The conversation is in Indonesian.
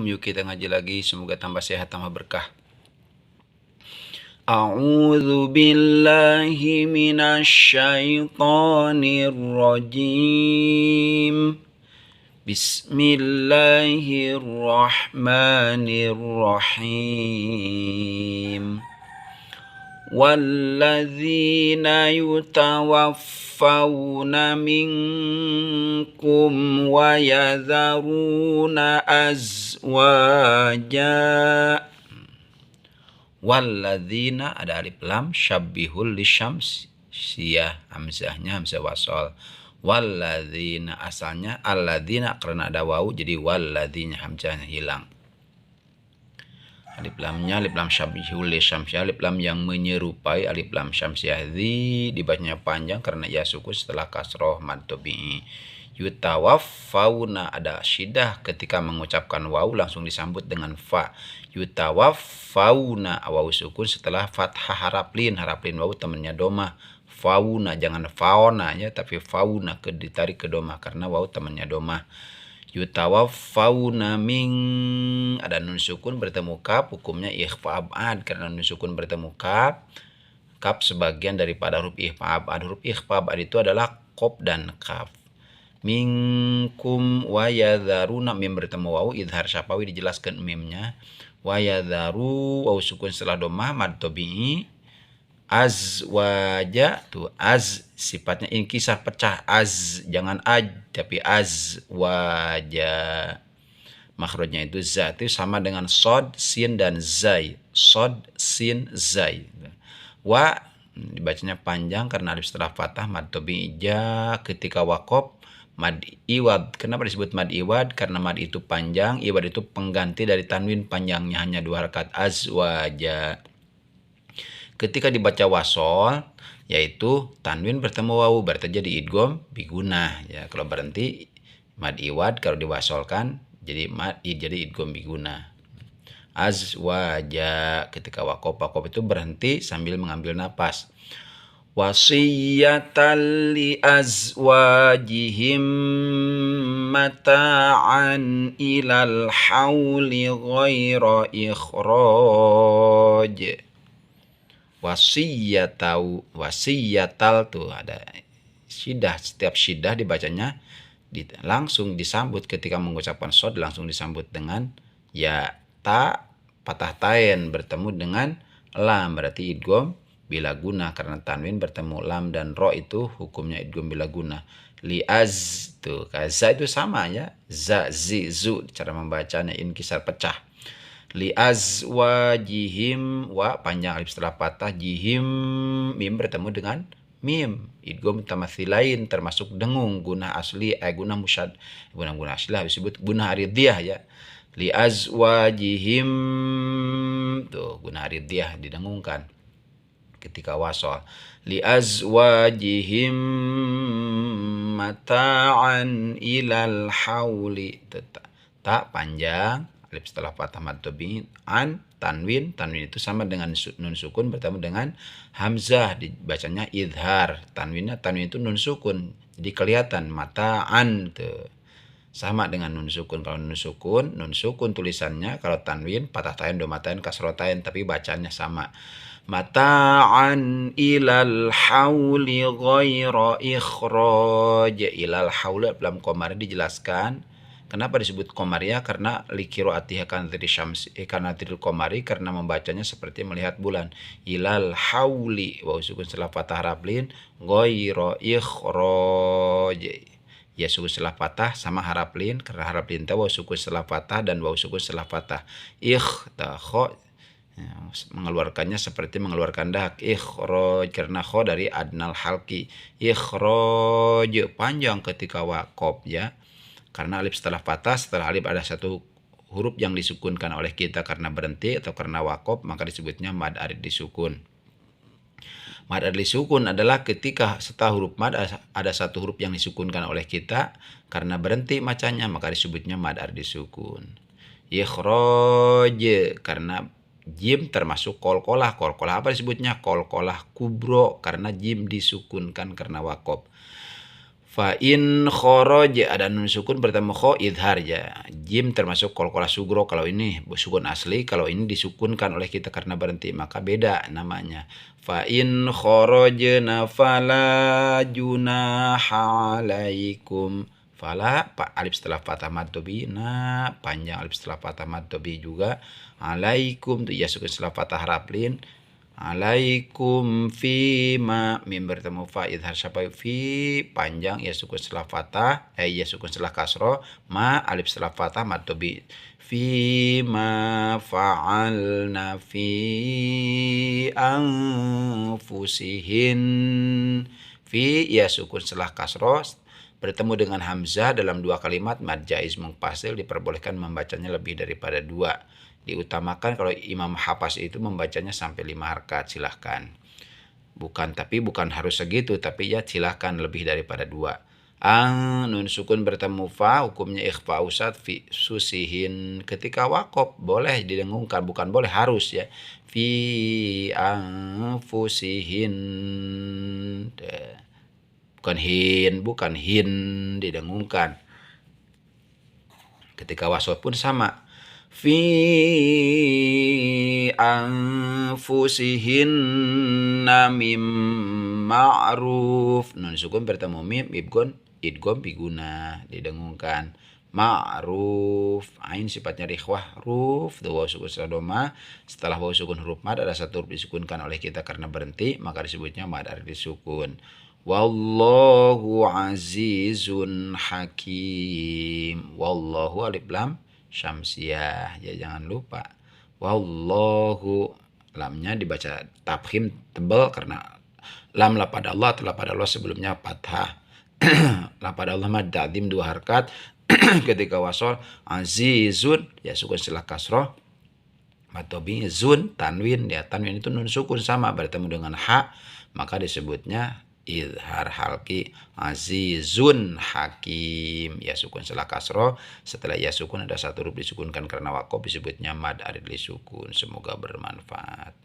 Assalamualaikum. Yuk kita ngaji lagi. Semoga tambah sehat, tambah berkah. A'udzu billahi minasyaitonir rajim. Bismillahirrahmanirrahim. Walladzina yutawaffawna minkum wa yadharuna azwaja. Walladzina ada alif lam syabbihul lisyams siyah hamzahnya hamzah wasol. Walladzina asalnya alladzina karena ada wawu jadi walladzina hamzahnya hilang. Alif lamnya alif lam syabbihul lisyams alif lam yang menyerupai alif lam syamsiyah dibacanya panjang karena ia sukun setelah kasroh mad tabi'i. Yutawaffawna ada syidah ketika mengucapkan wawu langsung disambut dengan fa. Yutawaffawna wawu sukun setelah fathah harap lin wawu temannya doma. Fauna jangan fauna ya tapi fauna ditarik ke doma karena wawu temannya doma. Yutawaffawna min ada nun sukun bertemu kaf hukumnya ikhfa abad karena nun sukun bertemu kaf sebagian daripada huruf ikhfa abad. Huruf ikhfa abad itu adalah qaf dan kaf. Minkum wa yadharuna mim bertemu wawu idhar syafawi dijelaskan mimnya. Wa yadharu wawu sukun setelah domah mad tabi'i. Azwaja tuh az sifatnya inkisar pecah az jangan aj tapi azwaja. Makhrajnya itu za itu sama dengan sod sin dan zai. Sod sin zai. Wa dibacanya panjang karena alif setelah fathah mad tabi'i ja ketika waqaf mad iwad. Kenapa disebut mad iwad? Karena mad itu panjang, iwad itu pengganti dari tanwin panjangnya hanya 2 harakat azwaja. Ketika dibaca wasol yaitu tanwin bertemu wawu berarti jadi idgham bigunah ya. Kalau berhenti mad iwad kalau diwasolkan jadi idgham bigunah. Azwaja ketika waqaf itu berhenti sambil mengambil napas. Wasiyatan li azwajihim mata'an ilal hauli ghaira ikhraj. Wasiyatal tuh ada syidah, setiap syidah dibacanya langsung disambut ketika mengucapkan sod langsung disambut dengan ya ta patah tain bertemu dengan lam berarti idgham bila guna karena tanwin bertemu lam dan ro itu hukumnya idgham bila guna. Liaz tuh kaza itu sama ya za zi zu cara membacanya inkisar pecah. Liazwajihim wa panjang alif setelah patah jihim mim bertemu dengan mim idgham tamatsilain termasuk dengung guna asli guna musyad guna asli disebut guna aridiyah ya. Liazwajihim tuh guna aridiyah didengungkan ketika wasol. Liazwajihim mata'an ilal hauli tak panjang alif setelah fathah mad tabi'i an tanwin itu sama dengan nun sukun bertemu dengan hamzah dibacanya idhar tanwin itu nun sukun jadi kelihatan mata'an tuh sama dengan nun sukun. Kalau nun sukun tulisannya kalau tanwin patah tain domatain kasrotain tapi bacanya sama. Mata'an ilal hauli ghaira ikhraj. Ilal hauli dalam qamar dijelaskan. Kenapa disebut Qomariyah? Karena likiroatiha kanatiri syams kanatiril qamari karena membacanya seperti melihat bulan. Ilal hauli wawu sukun setelah fathah harap lin ghaira ikhraj. Ya sukun setelah fathah sama harap lin karena harap lin wawu sukun setelah fathah dan wawu sukun setelah fathah. Kho mengeluarkannya seperti mengeluarkan dahak. Ikhraj karena kho dari adnal halki. Ikhraj panjang ketika waqaf ya. Karena alif setelah fathah, setelah alif ada satu huruf yang disukunkan oleh kita karena berhenti atau karena waqaf, maka disebutnya mad arid disukun. Mad arid disukun adalah ketika setelah huruf mad ada satu huruf yang disukunkan oleh kita karena berhenti bacanya, maka disebutnya mad arid disukun. Ikhraj karena jim termasuk kolkolah. Kolkolah apa disebutnya? Kolkolah kubro karena jim disukunkan karena waqaf. Fa in kharaja ada nun sukun bertemu kho idhar ya. Jim termasuk qalqalah sugro kalau ini sukun asli, kalau ini disukunkan oleh kita karena berhenti maka beda namanya. Fa in kharajna fala junaha alaikum. Fala alif setelah fathah mad tobi na panjang alif setelah fathah mad tobi juga. Alaikum tuh ya sukun setelah fathah raplin. Alaikum fi ma mim bertemu fa idhar sampai fi panjang ya sukun setelah fathah ya sukun setelah kasroh ma alif setelah fathah mad tobi fi ma fa'alna fi anfusihin fi ya sukun setelah kasroh bertemu dengan hamzah dalam dua kalimat mad jaiz mungfasil diperbolehkan membacanya lebih daripada dua. Diutamakan kalau Imam Hafs itu membacanya sampai 5 harkat silahkan. Bukan harus segitu tapi ya silahkan lebih daripada 2. Nun sukun bertemu fa hukumnya ikhfa usad fi susihin ketika wakof boleh didengungkan bukan boleh harus ya. Fi anfusihin bukan hin didengungkan. Ketika waswat pun sama. Fi anfusihinna mim ma'ruf nun sukun bertemu mim idgham biguna didengungkan ma'ruf ain sifatnya rikhwah ruf waw sukun sadoma setelah waw sukun huruf mad ada satu huruf disukunkan oleh kita karena berhenti maka disebutnya mad arif disukun. Wallahu azizun hakim. Wallahu alif lam syamsiah ya jangan lupa. Wallahu lamnya dibaca tafkhim tebal karena lam la pada Allah telah pada Allah sebelumnya fathah. La pada Allah mad ta'dzim 2 harkat. Ketika wasol azizun ya sukun setelah kasroh matobi zun tanwin ya tanwin itu nun sukun sama bertemu dengan ha maka disebutnya idhar halki azizun hakim ya sukun setelah kasroh setelah ya sukun ada satu huruf disukunkan karena wakof disebutnya mad arid li sukun. Semoga bermanfaat.